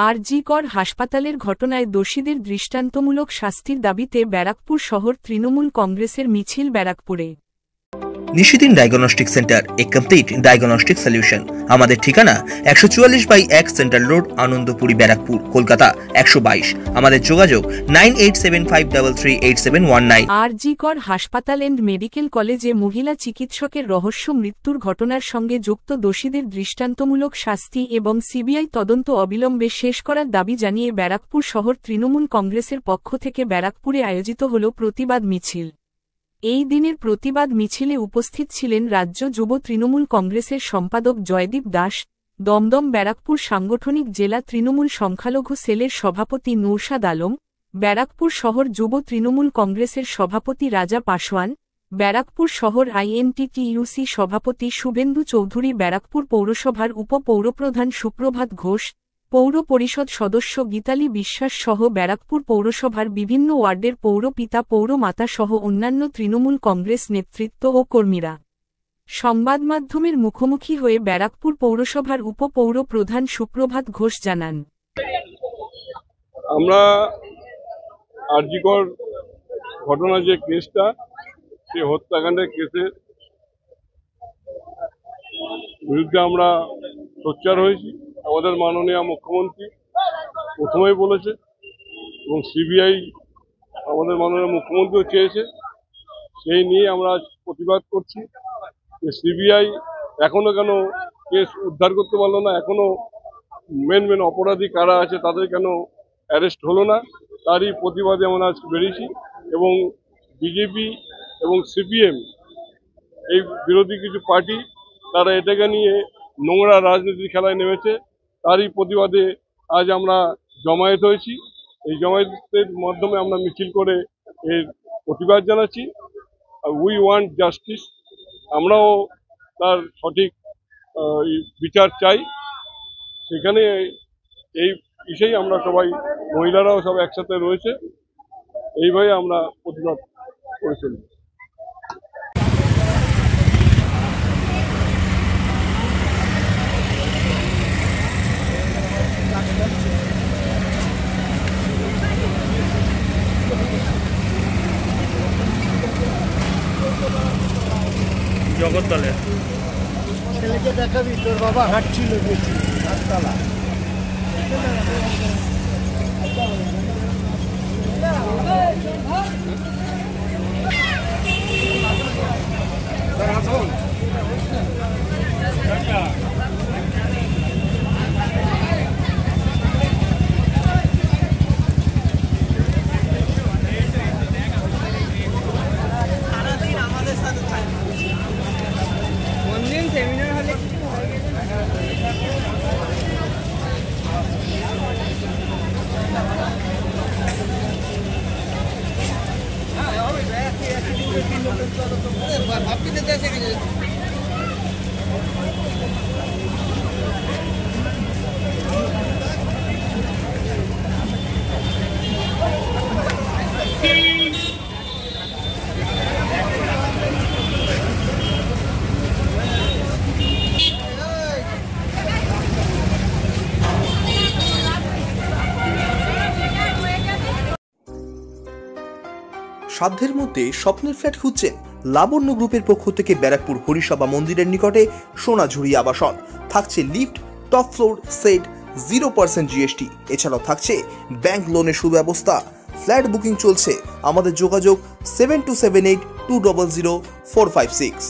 আর.জি. কর হাসপাতালের ঘটনায় দোষীদের দৃষ্টান্তমূলক শাস্তির দাবিতে ব্যারাকপুর শহর তৃণমূল কংগ্রেসের মিছিল ব্যারাকপুরে। নিশিদিন ডায়াগনস্টিক সেন্টার, এ কমপ্লিট ডায়াগনস্টিক সলিউশন। আমাদের ঠিকানা 144/1 সেন্ট্রাল রোড, আনন্দপুরি, ব্যারাকপুর, কলকাতা 122। আমাদের যোগাযোগ 9875338719। আর.জি. কর হাসপাতাল এন্ড মেডিকেল কলেজে মহিলা চিকিৎসকের রহস্য মৃত্যুর ঘটনার সঙ্গে যুক্ত দোষীদের দৃষ্টান্তমূলক শাস্তি এবং সিবিআই তদন্ত অবিলম্বে শেষ করার দাবি জানিয়ে ব্যারাকপুর শহর তৃণমূল কংগ্রেসের পক্ষ থেকে ব্যারাকপুরে আয়োজিত হল প্রতিবাদ মিছিল। এই দিনের প্রতিবাদ মিছিলে উপস্থিত ছিলেন রাজ্য যুব তৃণমূল কংগ্রেসের সম্পাদক জয়দীপ দাস, দমদম ব্যারাকপুর সাংগঠনিক জেলা তৃণমূল সংখ্যালঘু সেলের সভাপতি নৌশাদ আলম, ব্যারাকপুর শহর যুব তৃণমূল কংগ্রেসের সভাপতি রাজা পাসওয়ান, ব্যারাকপুর শহর আইএনটিটিইউসি সভাপতি শুভেন্দু চৌধুরী, ব্যারাকপুর পৌরসভার উপপৌরপ্রধান সুপ্রভাত ঘোষ, পৌর পরিষদ সদস্য গীতালি বিশ্বাস সহ ব্যারাকপুর পৌরসভার বিভিন্ন ওয়ার্ডের পৌরপিতা পৌরমাতা সহ অন্যান্য তৃণমূল কংগ্রেস নেতৃত্ব ও কর্মীরা সংবাদমাধ্যমের মুখোমুখি হয়ে ব্যারাকপুর পৌরসভার উপপৌর প্রধান সুপ্রভাত ঘোষ জানান, আমরা আর.জি. কর ঘটনা যে কেসটা, সেই হত্যাকাণ্ডের কেসের বিরুদ্ধে আমরা সোচ্চার হয়েছি। আমাদের মাননীয় মুখ্যমন্ত্রী প্রথমেই বলেছে এবং সিবিআই আমাদের মাননীয় মুখ্যমন্ত্রীও চেয়েছে, সেই নিয়ে আমরা প্রতিবাদ করছি যে সিবিআই এখনো কেন কেস উদ্ধার করতে পারলো না, এখনো মেন অপরাধী কারা আছে তাদের কেন অ্যারেস্ট হলো না, তারই প্রতিবাদে আমরা আজকে বেরিয়েছি। এবং বিজেপি এবং সিপিএম এই বিরোধী কিছু পার্টি তারা এটাকে নিয়ে নোংরা রাজনীতির খেলায় নেমেছে, তারই প্রতিবাদে আজ আমরা জমায়েত হয়েছি। এই জমায়েতের মাধ্যমে আমরা মিছিল করে এর প্রতিবাদ জানাচ্ছি। উই ওয়ান্ট জাস্টিস, আমরাও তার সঠিক বিচার চাই। সেখানে এই বিষয়েই আমরা সবাই, মহিলারাও সব একসাথে রয়েছে, এইভাবে আমরা প্রতিবাদ করে চলি। জগদ্দলের ছেলেকে দেখাবি, তোর বাবা হাঁটছিল দেখছি হাততলা। সেমিনার হলে সাধ্যের মধ্যে স্বপ্নের ফ্ল্যাট খুঁজছেন? লাবণ্য গ্রুপের পক্ষ থেকে ব্যারাকপুর হরিসভা মন্দিরের নিকটে সোনাঝুরি আবাসন। থাকছে lift, top floor, set, 0% GST। এছাড়াও থাকছে ব্যাংক লোনের সুব্যবস্থা। ফ্ল্যাট বুকিং চলছে। আমাদের যোগাযোগ 7278200456।